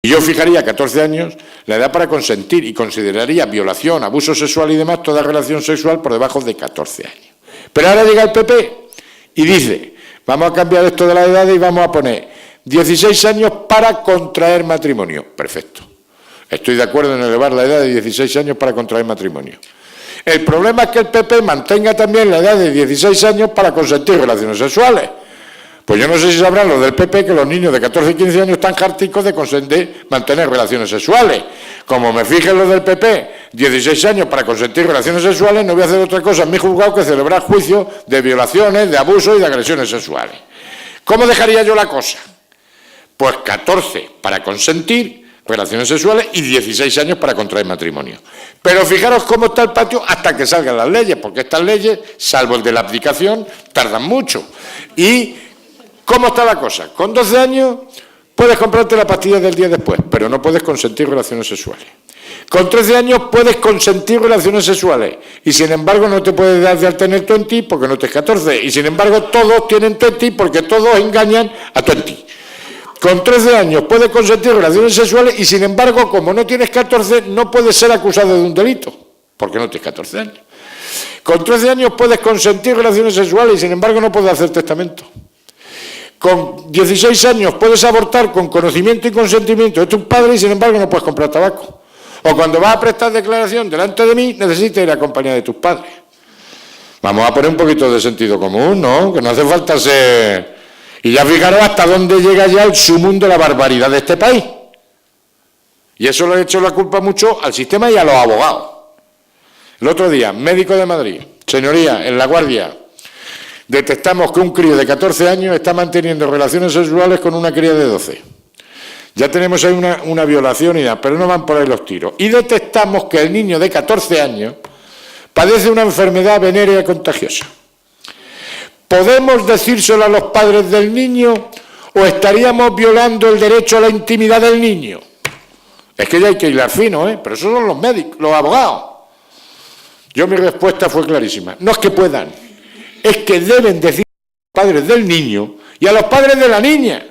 Y yo fijaría 14 años la edad para consentir y consideraría violación, abuso sexual y demás toda relación sexual por debajo de 14 años. Pero ahora llega el PP y dice, vamos a cambiar esto de la edad y vamos a poner 16 años para contraer matrimonio. Perfecto. Estoy de acuerdo en elevar la edad de 16 años para contraer matrimonio. El problema es que el PP mantenga también la edad de 16 años para consentir relaciones sexuales. Pues yo no sé si sabrán los del PP que los niños de 14 y 15 años están harticos de mantener relaciones sexuales. Como me fijen los del PP, 16 años para consentir relaciones sexuales, no voy a hacer otra cosa en mi juzgado que celebrar juicios de violaciones, de abusos y de agresiones sexuales. ¿Cómo dejaría yo la cosa? Pues 14 para consentir relaciones sexuales y 16 años para contraer matrimonio. Pero fijaros cómo está el patio hasta que salgan las leyes, porque estas leyes, salvo el de la aplicación, tardan mucho. ¿Y cómo está la cosa? Con 12 años puedes comprarte la pastilla del día después, pero no puedes consentir relaciones sexuales. Con 13 años puedes consentir relaciones sexuales y sin embargo no te puedes dar de alta en el 20 porque no tienes 14. Y sin embargo todos tienen 20 porque todos engañan a 20. Con 13 años puedes consentir relaciones sexuales y, sin embargo, como no tienes 14, no puedes ser acusado de un delito, porque no tienes 14 años. Con 13 años puedes consentir relaciones sexuales y, sin embargo, no puedes hacer testamento. Con 16 años puedes abortar con conocimiento y consentimiento de tus padres y, sin embargo, no puedes comprar tabaco. O cuando vas a prestar declaración delante de mí, necesitas ir acompañado de tus padres. Vamos a poner un poquito de sentido común, ¿no? Que no hace falta ser... Y ya fijaros hasta dónde llega ya el sumum de la barbaridad de este país. Y eso le ha hecho la culpa mucho al sistema y a los abogados. El otro día, médico de Madrid, señoría, en La Guardia, detectamos que un crío de 14 años está manteniendo relaciones sexuales con una cría de 12. Ya tenemos ahí una violación y nada, pero no van por ahí los tiros. Y detectamos que el niño de 14 años padece una enfermedad venérea contagiosa. ¿Podemos decírselo a los padres del niño o estaríamos violando el derecho a la intimidad del niño? Es que ya hay que hilar fino, pero esos son los médicos, los abogados. Mi respuesta fue clarísima. No es que puedan, es que deben decir a los padres del niño y a los padres de la niña.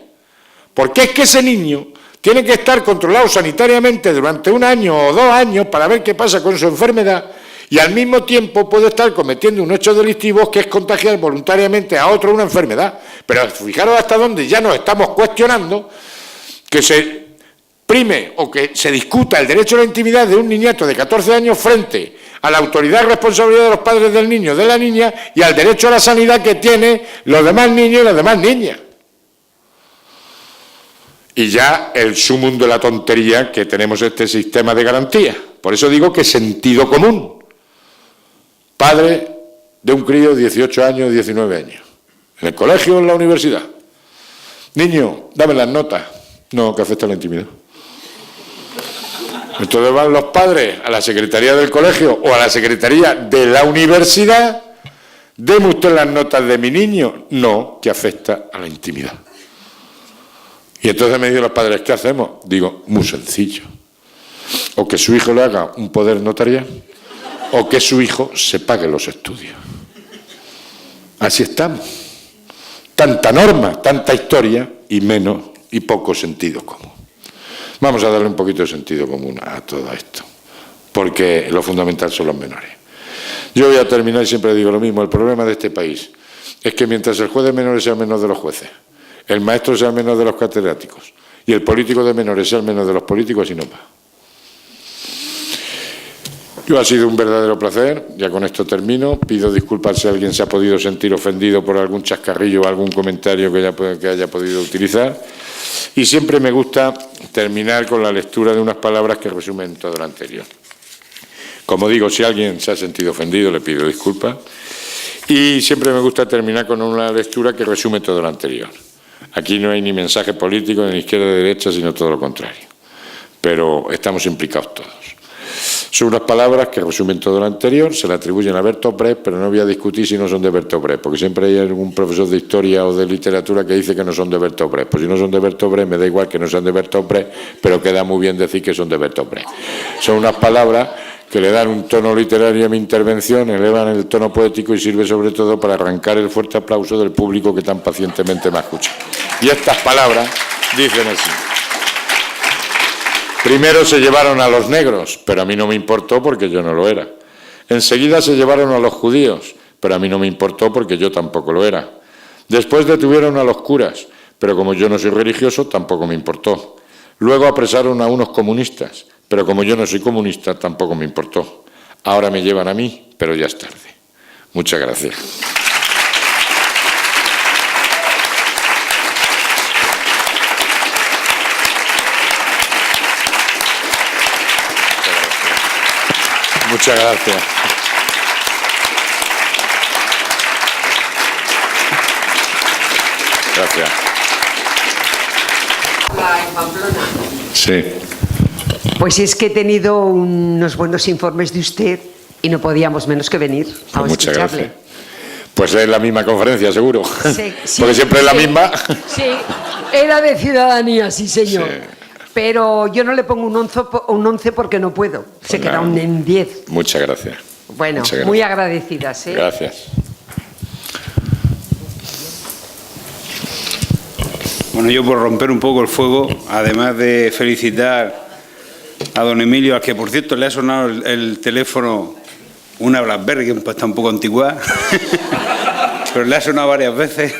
Porque es que ese niño tiene que estar controlado sanitariamente durante 1 año o 2 años para ver qué pasa con su enfermedad. Y al mismo tiempo puede estar cometiendo un hecho delictivo que es contagiar voluntariamente a otro una enfermedad. Pero fijaros hasta dónde ya nos estamos cuestionando que se prime o que se discuta el derecho a la intimidad de un niñato de 14 años frente a la autoridad y responsabilidad de los padres del niño o de la niña y al derecho a la sanidad que tienen los demás niños y las demás niñas. Y ya el sumum de la tontería que tenemos este sistema de garantía. Por eso digo que sentido común. Padre de un crío de 18 años, 19 años, en el colegio o en la universidad. Niño, dame las notas. No, que afecta a la intimidad. Entonces van los padres a la secretaría del colegio o a la secretaría de la universidad. ¿Deme usted las notas de mi niño? No, que afecta a la intimidad. Y entonces me dicen los padres, ¿qué hacemos? Digo, muy sencillo. O que su hijo le haga un poder notarial, o que su hijo se pague los estudios. Así estamos. Tanta norma, tanta historia y menos y poco sentido común. Vamos a darle un poquito de sentido común a todo esto, porque lo fundamental son los menores. Yo voy a terminar y siempre digo lo mismo. El problema de este país es que mientras el juez de menores sea el menor de los jueces, el maestro sea el menor de los catedráticos y el político de menores sea el menor de los políticos, así no va. Ha sido un verdadero placer, ya con esto termino. Pido disculpas si alguien se ha podido sentir ofendido por algún chascarrillo o algún comentario que haya podido utilizar. Y siempre me gusta terminar con la lectura de unas palabras que resumen todo lo anterior. Como digo, si alguien se ha sentido ofendido, le pido disculpas. Y siempre me gusta terminar con una lectura que resume todo lo anterior. Aquí no hay ni mensaje político, ni izquierda ni derecha, sino todo lo contrario. Pero estamos implicados todos. Son unas palabras que resumen todo lo anterior, se le atribuyen a Bertolt Brecht, pero no voy a discutir si no son de Bertolt Brecht, porque siempre hay algún profesor de historia o de literatura que dice que no son de Bertolt Brecht. Pues si no son de Bertolt Brecht, me da igual que no sean de Bertolt Brecht, pero queda muy bien decir que son de Bertolt Brecht. Son unas palabras que le dan un tono literario a mi intervención, elevan el tono poético y sirve sobre todo para arrancar el fuerte aplauso del público que tan pacientemente me escucha. Y estas palabras dicen así. Primero se llevaron a los negros, pero a mí no me importó porque yo no lo era. Enseguida se llevaron a los judíos, pero a mí no me importó porque yo tampoco lo era. Después detuvieron a los curas, pero como yo no soy religioso, tampoco me importó. Luego apresaron a unos comunistas, pero como yo no soy comunista, tampoco me importó. Ahora me llevan a mí, pero ya es tarde. Muchas gracias. Muchas gracias. Gracias. En Pamplona. Sí. Pues es que he tenido unos buenos informes de usted y no podíamos menos que venir a Muchas escucharle. gracias. Pues es la misma conferencia, seguro. Sí, porque siempre es la misma. Sí, era de ciudadanía, sí, señor. Sí. Pero yo no le pongo un 11 porque no puedo. Se queda en 10. Muchas gracias. Bueno, Muchas gracias. muy agradecidas. Gracias. Bueno, yo por romper un poco el fuego, además de felicitar a don Emilio, al que por cierto le ha sonado el teléfono una BlackBerry, que está un poco antigua, pero le ha sonado varias veces.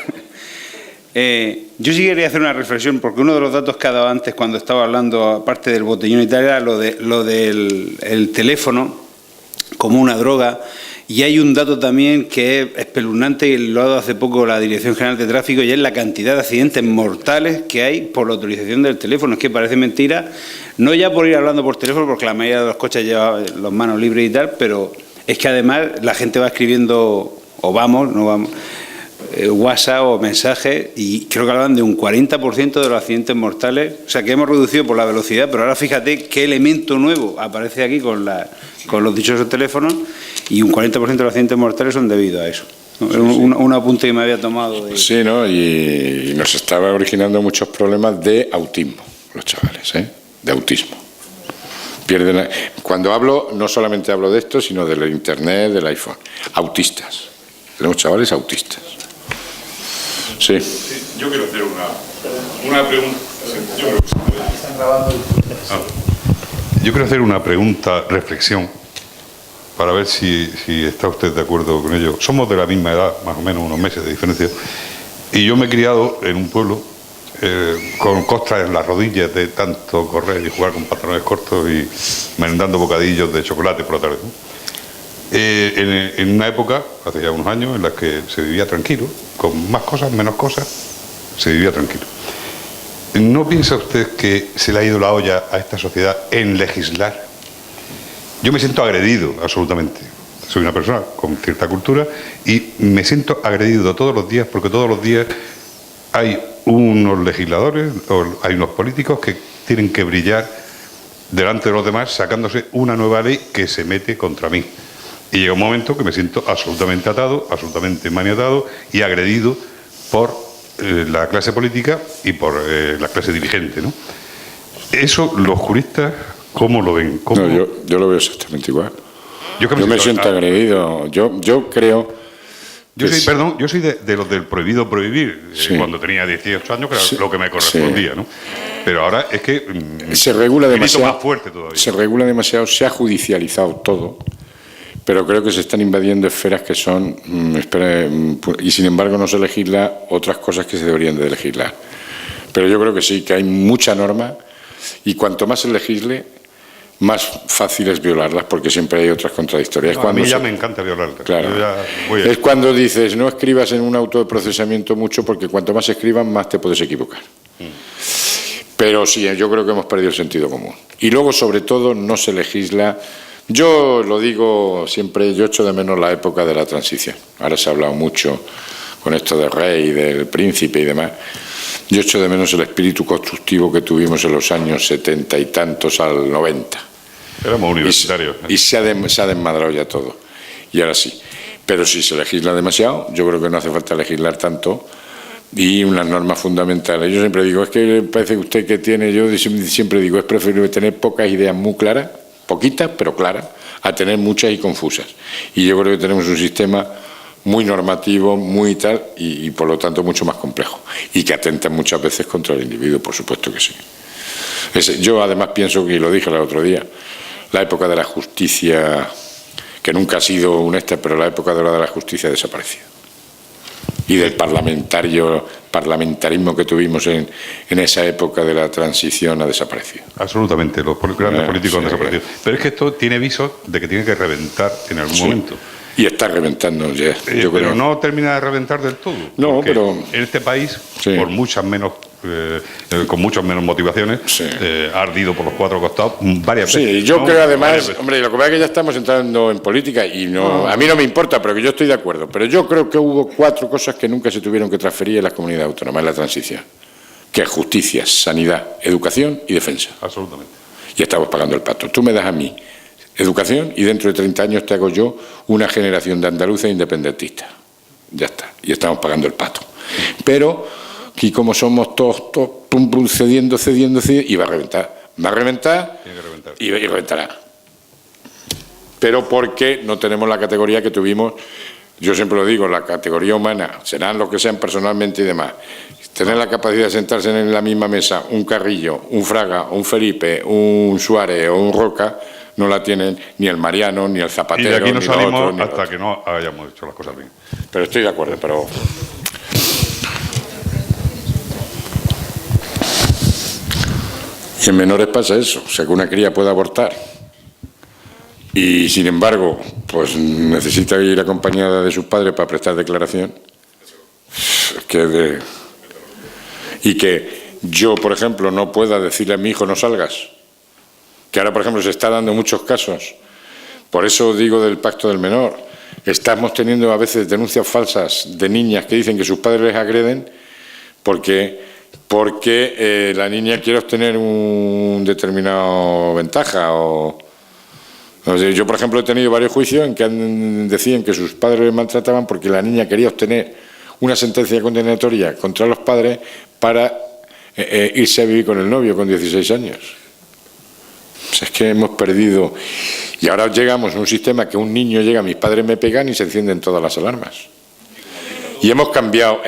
Yo sí quería hacer una reflexión, porque uno de los datos que ha dado antes, cuando estaba hablando, aparte del botellón y tal, era lo del el teléfono como una droga. Y hay un dato también que es espeluznante, y lo ha dado hace poco la Dirección General de Tráfico, y es la cantidad de accidentes mortales que hay por la utilización del teléfono. Es que parece mentira, no ya por ir hablando por teléfono, porque la mayoría de los coches lleva las manos libres y tal, pero es que además la gente va escribiendo, o vamos, no vamos, WhatsApp o mensajes, y creo que hablan de un 40% de los accidentes mortales. O sea, que hemos reducido por la velocidad, pero ahora fíjate qué elemento nuevo aparece aquí con los dichosos teléfonos, y un 40% de los accidentes mortales son debido a eso. ¿No? Sí, un apunte que me había tomado. Sí, ¿no? Y nos estaba originando muchos problemas de autismo, los chavales, ¿eh? De autismo. Pierden Cuando hablo, no solamente hablo de esto, sino del Internet, del iPhone. Autistas. Tenemos chavales autistas. Sí. Sí, yo quiero hacer una pregunta. Yo quiero hacer una pregunta, reflexión, para ver si está usted de acuerdo con ello. Somos de la misma edad, más o menos unos meses de diferencia, y yo me he criado en un pueblo con costras en las rodillas de tanto correr y jugar con pantalones cortos y merendando bocadillos de chocolate por la tarde, ¿no? En una época, hace ya unos años, en la que se vivía tranquilo, con más cosas, menos cosas, se vivía tranquilo. ¿No piensa usted que se le ha ido la olla a esta sociedad en legislar? Yo me siento agredido, absolutamente. Soy una persona con cierta cultura y me siento agredido todos los días, porque todos los días hay unos legisladores, o hay unos políticos que tienen que brillar delante de los demás sacándose una nueva ley que se mete contra mí. Y llega un momento que me siento absolutamente atado, absolutamente maniatado y agredido por la clase política y por la clase dirigente, ¿no? Eso, los juristas, ¿cómo lo ven? ¿Cómo? No, yo lo veo exactamente igual. Yo me siento agredido. Yo creo... Yo soy de los del prohibido prohibir, sí. Cuando tenía 18 años, que era sí, lo que me correspondía, sí. ¿no? Pero ahora es que... se regula demasiado. Más fuerte todavía. Se regula demasiado, se ha judicializado todo. Pero creo que se están invadiendo esferas que son, y sin embargo no se legisla otras cosas que se deberían de legislar. Pero yo creo que sí, que hay mucha norma, y cuanto más se legisle, más fácil es violarlas, porque siempre hay otras contradictorias. No, a mí ya me encanta violarlas. Claro. Es cuando dices, no escribas en un auto de procesamiento mucho, porque cuanto más escribas, más te puedes equivocar. Pero sí, yo creo que hemos perdido el sentido común. Y luego, sobre todo, no se legisla. Yo lo digo siempre, yo echo de menos la época de la transición. Ahora se ha hablado mucho con esto del rey, del príncipe y demás. Yo echo de menos el espíritu constructivo que tuvimos en los años 70 y tantos al 90. Éramos universitarios. Y se ha desmadrado ya todo. Y ahora sí. Pero si se legisla demasiado, yo creo que no hace falta legislar tanto. Y unas normas fundamentales. Yo siempre digo, es que parece que usted que tiene, yo siempre digo, es preferible tener pocas ideas muy claras, poquitas pero claras, a tener muchas y confusas. Y yo creo que tenemos un sistema muy normativo, muy tal, y por lo tanto mucho más complejo. Y que atenta muchas veces contra el individuo, por supuesto que sí. Yo además pienso, y lo dije el otro día, la época de la justicia, que nunca ha sido honesta, pero la época de la justicia ha desaparecido. Y del parlamentarismo que tuvimos en esa época de la transición ha desaparecido. Absolutamente, los grandes políticos han sí. desaparecido. Pero es que esto tiene visos de que tiene que reventar en algún momento. Y está reventando ya. Pero creo. no termina de reventar del todo. No, porque pero en este país, sí. por muchas menos, con muchas menos motivaciones, Sí. Ha ardido por los cuatro costados varias veces. Sí, yo ¿no? creo además, Varias veces. hombre, lo que pasa es que ya estamos entrando en política y a mí no me importa, pero que yo estoy de acuerdo. Pero yo creo que hubo 4 cosas que nunca se tuvieron que transferir en las comunidades autónomas en la transición, que es justicia, sanidad, educación y defensa. Absolutamente. Y estamos pagando el pato. Tú me das a mí educación y dentro de 30 años te hago yo una generación de andaluces independentistas. Ya está. Y estamos pagando el pato. Pero aquí como somos todos pum, pum, cediendo, y va a reventar. Va a reventar, Tiene que reventar. y reventará. Pero porque no tenemos la categoría que tuvimos, yo siempre lo digo, la categoría humana, serán los que sean personalmente y demás. Tener la capacidad de sentarse en la misma mesa un Carrillo, un Fraga, un Felipe, un Suárez o un Roca, no la tienen ni el Mariano, ni el Zapatero. Y de aquí no ni los salimos otros, ni los hasta otros. que no hayamos hecho las cosas bien. Pero estoy de acuerdo, pero... Y en menores pasa eso, o sea que una cría puede abortar y sin embargo pues necesita ir acompañada de sus padres para prestar declaración. Y que yo, por ejemplo, no pueda decirle a mi hijo no salgas, que ahora, por ejemplo, se está dando muchos casos. Por eso digo del pacto del menor. Estamos teniendo a veces denuncias falsas de niñas que dicen que sus padres les agreden porque la niña quiere obtener un determinado ventaja. O sea, yo, por ejemplo, he tenido varios juicios en que decían que sus padres les maltrataban porque la niña quería obtener una sentencia condenatoria contra los padres para irse a vivir con el novio con 16 años. O sea, es que hemos perdido. Y ahora llegamos a un sistema que un niño llega, mis padres me pegan y se encienden todas las alarmas. Y hemos cambiado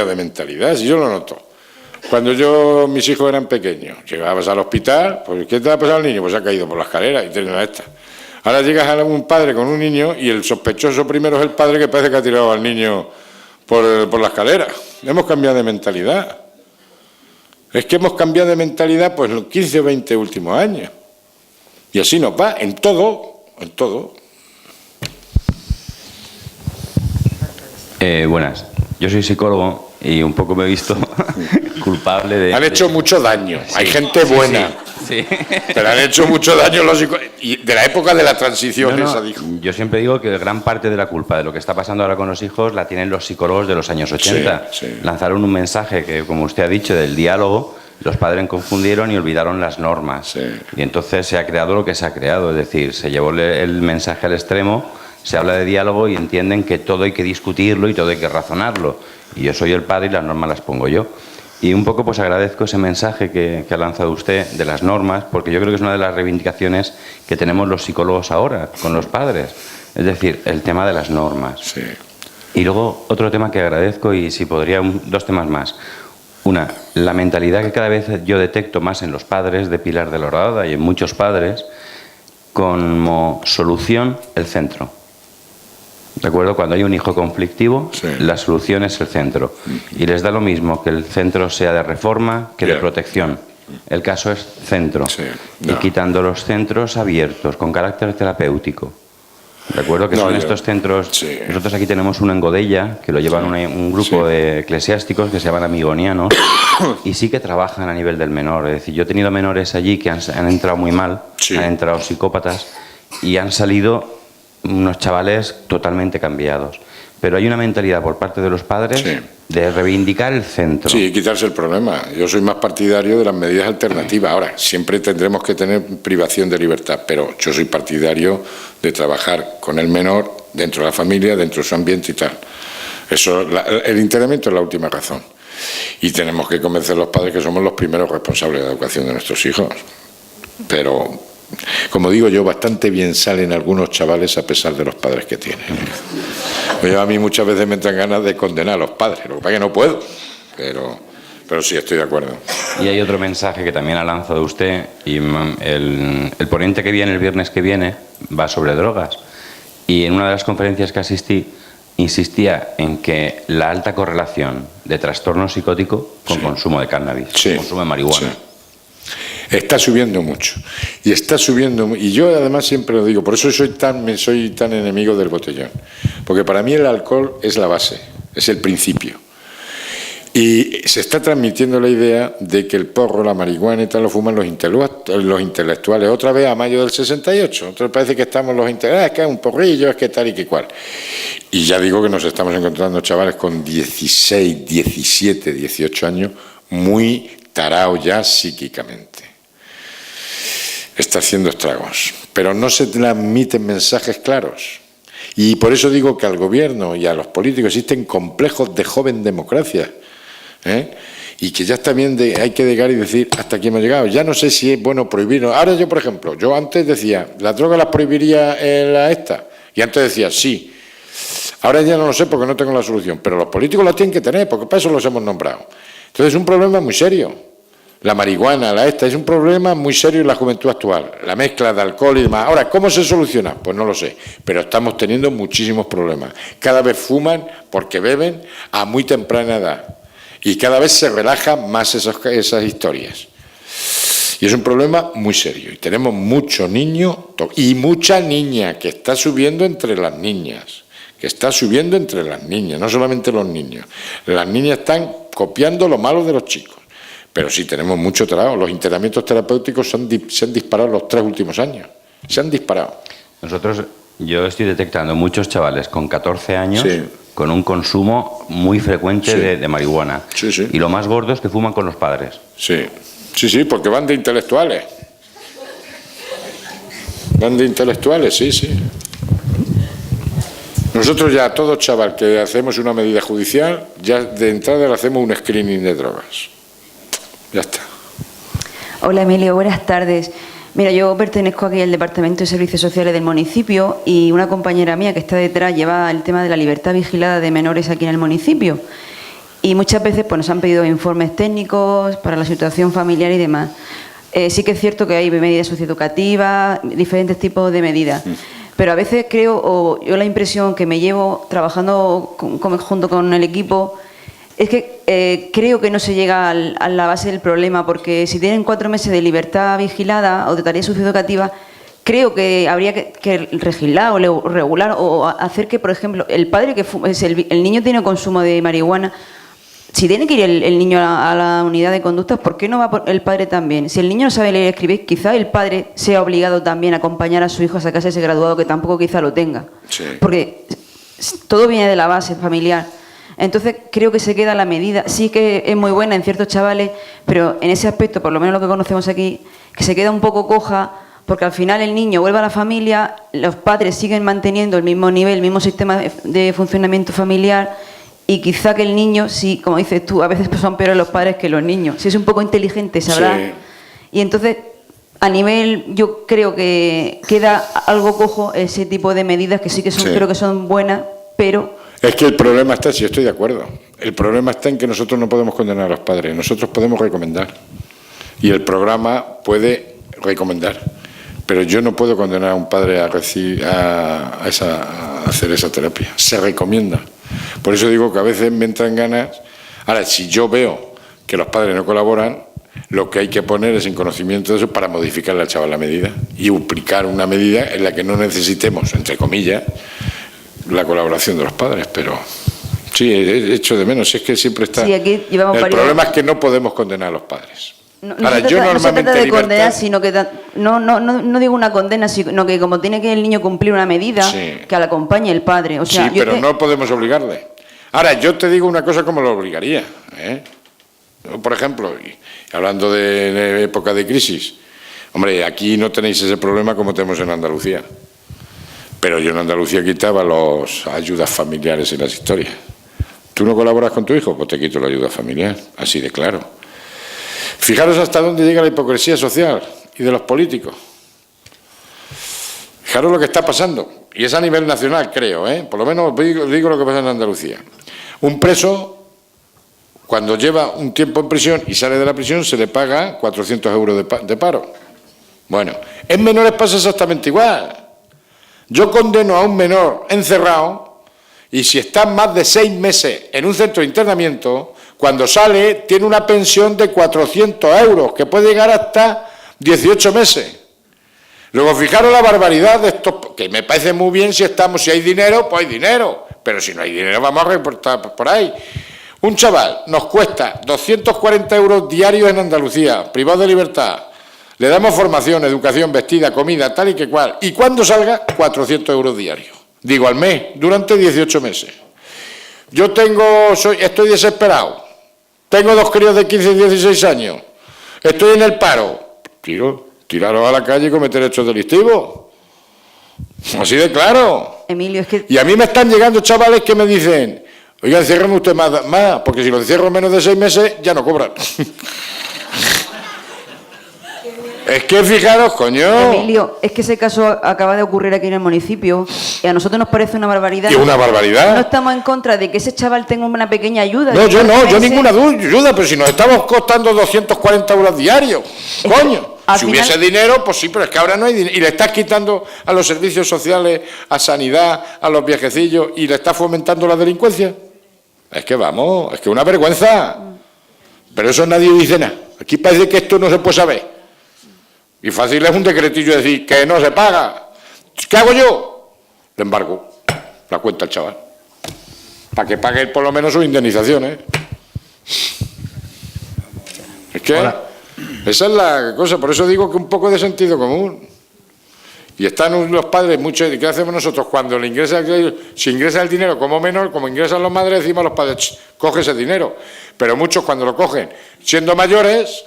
de mentalidad, si yo lo noto. Cuando mis hijos eran pequeños, llegabas al hospital, pues ¿qué te ha pasado al niño? Pues ha caído por la escalera y tiene esta. Ahora llegas a un padre con un niño y el sospechoso primero es el padre que parece que ha tirado al niño por la escalera. Hemos cambiado de mentalidad. Es que hemos cambiado de mentalidad pues en los 15 o 20 últimos años. Y así nos va, en todo, en todo. Buenas, yo soy psicólogo y un poco me he visto culpable de... Han hecho mucho daño, Sí, hay gente buena, sí. pero han hecho mucho daño los psicólogos. Y de la época de la transición esa, dijo. Yo siempre digo que gran parte de la culpa de lo que está pasando ahora con los hijos la tienen los psicólogos de los años 80. Sí, sí. Lanzaron un mensaje que, como usted ha dicho, del diálogo, los padres confundieron y olvidaron las normas. Sí. Y entonces se ha creado lo que se ha creado, es decir, se llevó el mensaje al extremo, se habla de diálogo y entienden que todo hay que discutirlo y todo hay que razonarlo. Y yo soy el padre y las normas las pongo yo. Y un poco pues agradezco ese mensaje que ha lanzado usted de las normas, porque yo creo que es una de las reivindicaciones que tenemos los psicólogos ahora con los padres. Es decir, el tema de las normas. Sí. Y luego otro tema que agradezco, y si podría, 2 temas más. Una, la mentalidad que cada vez yo detecto más en los padres de Pilar de la Horadada y en muchos padres, como solución el centro. ¿De acuerdo? Cuando hay un hijo conflictivo, Sí. la solución es el centro. Y les da lo mismo que el centro sea de reforma que de Bien. protección. El caso es centro. Sí. Y No. quitando los centros abiertos, con carácter terapéutico. ¿De acuerdo? Que No, son yo- estos centros. Sí. Nosotros aquí tenemos uno en Godella, que lo llevan un grupo Sí. de eclesiásticos que se llaman amigonianos, y sí que trabajan a nivel del menor. Es decir, yo he tenido menores allí que han entrado muy mal, Sí. han entrado psicópatas, y han salido unos chavales totalmente cambiados. Pero hay una mentalidad por parte de los padres Sí. de reivindicar el centro. Sí, quitarse el problema. Yo soy más partidario de las medidas alternativas. Ahora, siempre tendremos que tener privación de libertad, pero yo soy partidario de trabajar con el menor dentro de la familia, dentro de su ambiente y tal. Eso, el internamiento es la última razón. Y tenemos que convencer a los padres que somos los primeros responsables de la educación de nuestros hijos. Pero, como digo yo, bastante bien salen algunos chavales a pesar de los padres que tienen. A mí muchas veces me entran ganas de condenar a los padres, lo que pasa es que no puedo, pero sí, estoy de acuerdo. Y hay otro mensaje que también ha lanzado usted, y el ponente que viene el viernes que viene va sobre drogas. Y en una de las conferencias que asistí, insistía en que la alta correlación de trastorno psicótico con consumo de cannabis, consumo de marihuana. Sí. Está subiendo mucho. Y está subiendo. Y yo además siempre lo digo, por eso soy tan enemigo del botellón. Porque para mí el alcohol es la base, es el principio. Y se está transmitiendo la idea de que el porro, la marihuana y tal lo fuman los intelectuales. Otra vez a mayo del 68. Entonces parece que estamos los intelectuales, es que es un porrillo, es que tal y que cual. Y ya digo que nos estamos encontrando chavales con 16, 17, 18 años muy tarados ya psíquicamente. Está haciendo estragos. Pero no se transmiten mensajes claros. Y por eso digo que al gobierno y a los políticos existen complejos de joven democracia. Y que ya está bien, hay que llegar y decir hasta aquí hemos llegado. Ya no sé si es bueno prohibirlo. Ahora yo, por ejemplo, yo antes decía, ¿las drogas las prohibiría esta? Y antes decía, sí. Ahora ya no lo sé porque no tengo la solución, pero los políticos la tienen que tener porque para eso los hemos nombrado. Entonces es un problema muy serio. La marihuana, es un problema muy serio en la juventud actual. La mezcla de alcohol y demás. Ahora, ¿cómo se soluciona? Pues no lo sé, pero estamos teniendo muchísimos problemas. Cada vez fuman porque beben a muy temprana edad. Y cada vez se relajan más esas historias. Y es un problema muy serio. Y tenemos mucho niño y mucha niña que está subiendo entre las niñas. No solamente los niños. Las niñas están copiando lo malo de los chicos. Pero sí tenemos mucho trabajo. Los internamientos terapéuticos se han disparado los 3 últimos años. Se han disparado. Yo estoy detectando muchos chavales con 14 años... Sí. Con un consumo muy frecuente de marihuana. Sí, sí. Y lo más gordo es que fuman con los padres. Sí, porque van de intelectuales. Sí. Nosotros ya, todo chaval que hacemos una medida judicial, ya de entrada le hacemos un screening de drogas. Ya está. Hola Emilio, buenas tardes. Mira, yo pertenezco aquí al Departamento de Servicios Sociales del municipio y una compañera mía que está detrás lleva el tema de la libertad vigilada de menores aquí en el municipio. Y muchas veces pues, nos han pedido informes técnicos para la situación familiar y demás. Sí que es cierto que hay medidas socioeducativas, diferentes tipos de medidas. Pero a veces creo, o yo la impresión que me llevo trabajando junto con el equipo, es que creo que no se llega a la base del problema, porque si tienen 4 meses de libertad vigilada o de tarea socioeducativa, creo que habría que legislar o regular o hacer que, por ejemplo, el padre el niño tiene consumo de marihuana, si tiene que ir el niño a la unidad de conductas, ¿por qué no va el padre también? Si el niño no sabe leer y escribir, quizá el padre sea obligado también a acompañar a su hijo a sacarse ese graduado que tampoco quizá lo tenga. Sí. Porque todo viene de la base familiar. Entonces creo que se queda la medida, sí que es muy buena en ciertos chavales, pero en ese aspecto, por lo menos lo que conocemos aquí, que se queda un poco coja, porque al final el niño vuelve a la familia, los padres siguen manteniendo el mismo nivel, el mismo sistema de funcionamiento familiar, y quizá que el niño, sí, como dices tú, a veces son peores los padres que los niños. Si es un poco inteligente, sabrá. Sí. Y entonces, a nivel, yo creo que queda algo cojo ese tipo de medidas que sí que son, creo que son buenas, pero... Es que el problema está, sí, estoy de acuerdo. El problema está en que nosotros no podemos condenar a los padres, nosotros podemos recomendar. Y el programa puede recomendar. Pero yo no puedo condenar a un padre a hacer esa terapia. Se recomienda. Por eso digo que a veces me entran ganas. Ahora, si yo veo que los padres no colaboran, lo que hay que poner es en conocimiento de eso para modificarle al chaval la medida y aplicar una medida en la que no necesitemos, entre comillas, la colaboración de los padres, pero sí, he hecho de menos, es que siempre está... Sí, aquí llevamos el problema es que no podemos condenar a los padres. No se trata de condenar, sino que no digo una condena, sino que como tiene que el niño cumplir una medida, que le acompañe el padre. O sea, sí, pero no podemos obligarle. Ahora, yo te digo una cosa como lo obligaría. Por ejemplo, hablando de época de crisis, hombre, aquí no tenéis ese problema como tenemos en Andalucía. Pero yo en Andalucía quitaba las ayudas familiares y las historias. ¿Tú no colaboras con tu hijo? Pues te quito la ayuda familiar, así de claro. Fijaros hasta dónde llega la hipocresía social y de los políticos. Fijaros lo que está pasando. Y es a nivel nacional, creo, por lo menos digo lo que pasa en Andalucía. Un preso cuando lleva un tiempo en prisión y sale de la prisión, se le paga 400 euros de paro. Bueno, en menores pasa exactamente igual. Yo condeno a un menor encerrado y si está más de 6 meses en un centro de internamiento, cuando sale tiene una pensión de 400 euros, que puede llegar hasta 18 meses. Luego, fijaros la barbaridad de estos, que me parece muy bien si hay dinero, pues hay dinero, pero si no hay dinero vamos a reportar por ahí. Un chaval nos cuesta 240 euros diarios en Andalucía, privado de libertad. Le damos formación, educación, vestida, comida, tal y que cual. Y cuando salga, 400 euros diarios. Digo, al mes, durante 18 meses. Yo estoy desesperado. Tengo 2 críos de 15 y 16 años. Estoy en el paro. Tiraros a la calle y cometer hechos delictivos. Así de claro. Emilio, es que... Y a mí me están llegando chavales que me dicen, oiga, enciérreme usted más, porque si lo encierro menos de 6 meses, ya no cobran. Es que fijaros, coño. Emilio, es que ese caso acaba de ocurrir aquí en el municipio y a nosotros nos parece una barbaridad. ¿Y una barbaridad? No estamos en contra de que ese chaval tenga una pequeña ayuda. No, yo ninguna ayuda, pero si nos estamos costando 240 euros diarios, coño. Si hubiese dinero, pues sí, pero es que ahora no hay dinero. Y le estás quitando a los servicios sociales, a sanidad, a los viejecillos, y le estás fomentando la delincuencia. Es que vamos, es que una vergüenza. Pero eso nadie dice nada. Aquí parece que esto no se puede saber. Y fácil es un decretillo decir que no se paga. ¿Qué hago yo? Le embargo la cuenta al chaval. Para que pague por lo menos sus indemnizaciones. Es que esa es la cosa. Por eso digo que un poco de sentido común. Y están los padres, muchos, ¿qué hacemos nosotros? Cuando le ingresa, si ingresa el dinero como menor, como ingresan los madres, decimos a los padres, coge ese dinero. Pero muchos cuando lo cogen siendo mayores,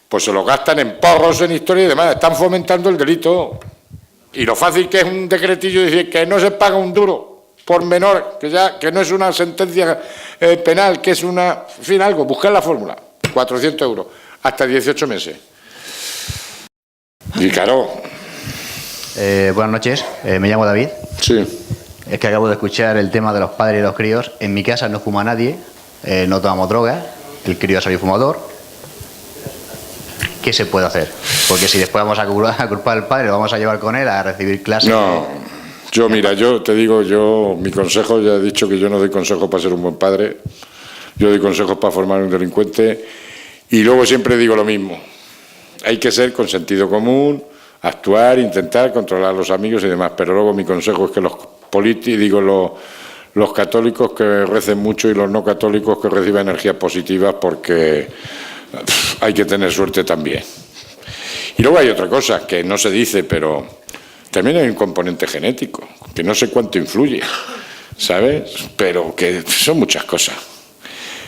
pues se lo gastan en porros, en historia y demás. Están fomentando el delito. Y lo fácil que es un decretillo decir que no se paga un duro por menor, que no es una sentencia penal, que es una, en fin, algo, buscar la fórmula. 400 euros, hasta 18 meses. Y claro. Buenas noches, me llamo David. Sí. Es que acabo de escuchar el tema de los padres y los críos. En mi casa no fuma nadie, no tomamos drogas, el crío ha salido fumador. ¿Qué se puede hacer? Porque si después vamos a culpar al padre, lo vamos a llevar con él a recibir clases. No, yo te digo, mi consejo, ya he dicho que yo no doy consejos para ser un buen padre, yo doy consejos para formar un delincuente y luego siempre digo lo mismo, hay que ser con sentido común, actuar, intentar controlar a los amigos y demás, pero luego mi consejo es que los católicos que recen mucho y los no católicos que reciban energías positivas porque hay que tener suerte también. Y luego hay otra cosa que no se dice, pero también hay un componente genético, que no sé cuánto influye, ¿sabes? Pero que son muchas cosas.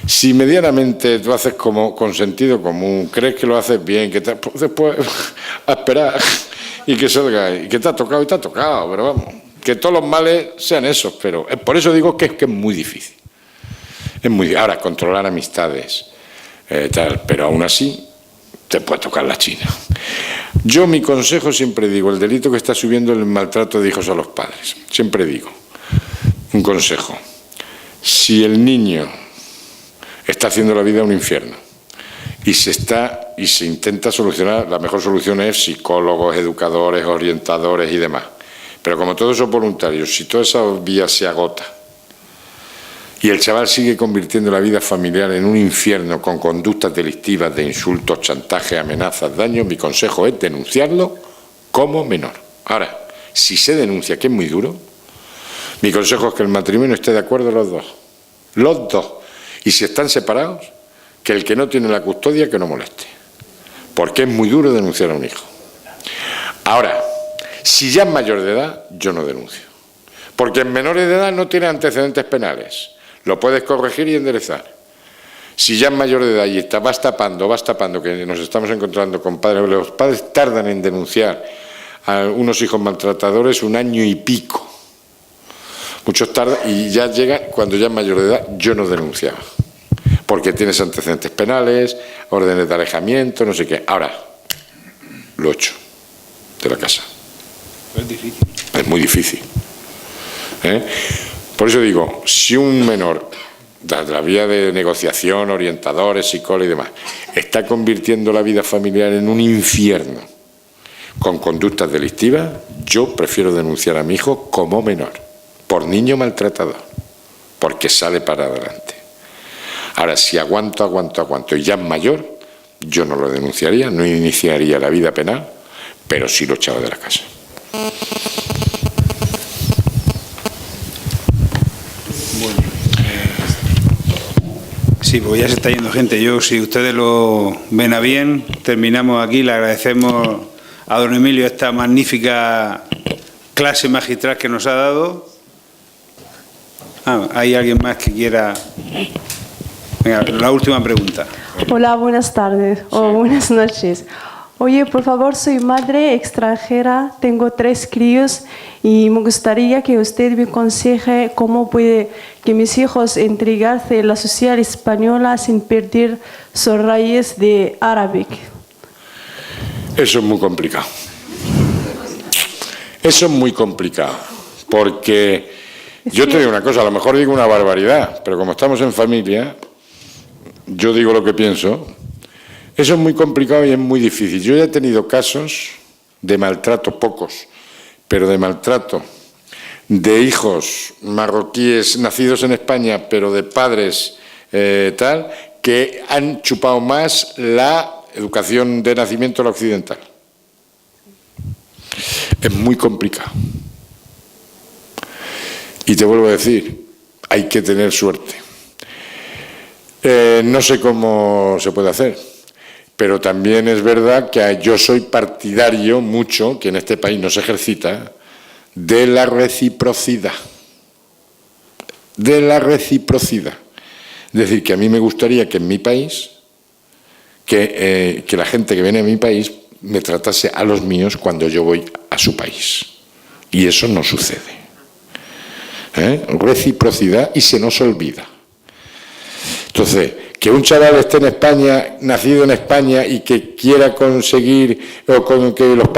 Si medianamente tú haces como con sentido común, crees que lo haces bien, que pues después a esperar y que salga, y que te ha tocado y te ha tocado, pero vamos, que todos los males sean esos, pero por eso digo que es muy difícil. Ahora, controlar amistades, pero aún así te puede tocar la china. Yo mi consejo siempre digo, el delito que está subiendo el maltrato de hijos a los padres. Siempre digo, un consejo, si el niño está haciendo la vida un infierno y se intenta solucionar, la mejor solución es psicólogos, educadores, orientadores y demás. Pero como todos son voluntarios, si toda esa vía se agota y el chaval sigue convirtiendo la vida familiar en un infierno con conductas delictivas de insultos, chantaje, amenazas, daños, mi consejo es denunciarlo como menor. Ahora, si se denuncia, que es muy duro, mi consejo es que el matrimonio esté de acuerdo los dos. Y si están separados, que el que no tiene la custodia que no moleste, porque es muy duro denunciar a un hijo. Ahora, si ya es mayor de edad, yo no denuncio, porque en menores de edad no tiene antecedentes penales. Lo puedes corregir y enderezar. Si ya es mayor de edad y vas tapando, que nos estamos encontrando con padres, los padres tardan en denunciar a unos hijos maltratadores 1 año y pico. Muchos tardan y ya llega, cuando ya es mayor de edad, yo no denunciaba. Porque tienes antecedentes penales, órdenes de alejamiento, no sé qué. Ahora, lo echo de la casa. Es difícil. Es muy difícil. Por eso digo, si un menor la vía de negociación, orientadores, psicólogos y demás, está convirtiendo la vida familiar en un infierno con conductas delictivas, yo prefiero denunciar a mi hijo como menor, por niño maltratador, porque sale para adelante. Ahora, si aguanto y ya es mayor, yo no lo denunciaría, no iniciaría la vida penal, pero sí lo echaba de la casa. Sí, pues ya se está yendo gente. Yo, si ustedes lo ven a bien, terminamos aquí. Le agradecemos a don Emilio esta magnífica clase magistral que nos ha dado. ¿Hay alguien más que quiera? Venga, la última pregunta. Hola, buenas tardes o buenas noches. Oye, por favor, soy madre extranjera, tengo 3 críos y me gustaría que usted me aconseje cómo puede que mis hijos entregarse a la sociedad española sin perder sus raíces de árabe. Eso es muy complicado. Eso es muy complicado, porque yo te digo una cosa, a lo mejor digo una barbaridad, pero como estamos en familia, yo digo lo que pienso. Eso es muy complicado y es muy difícil. Yo ya he tenido casos de maltrato, pocos, pero de maltrato de hijos marroquíes nacidos en España, pero de padres que han chupado más la educación de nacimiento a la occidental. Es muy complicado. Y te vuelvo a decir, hay que tener suerte. No sé cómo se puede hacer. Pero también es verdad que yo soy partidario mucho, que en este país no se ejercita, de la reciprocidad. De la reciprocidad. Es decir, que a mí me gustaría que en mi país, que la gente que viene a mi país me tratase a los míos cuando yo voy a su país. Y eso no sucede. Reciprocidad y se nos olvida. Entonces, que un chaval esté en España, nacido en España y que quiera conseguir, o con que los padres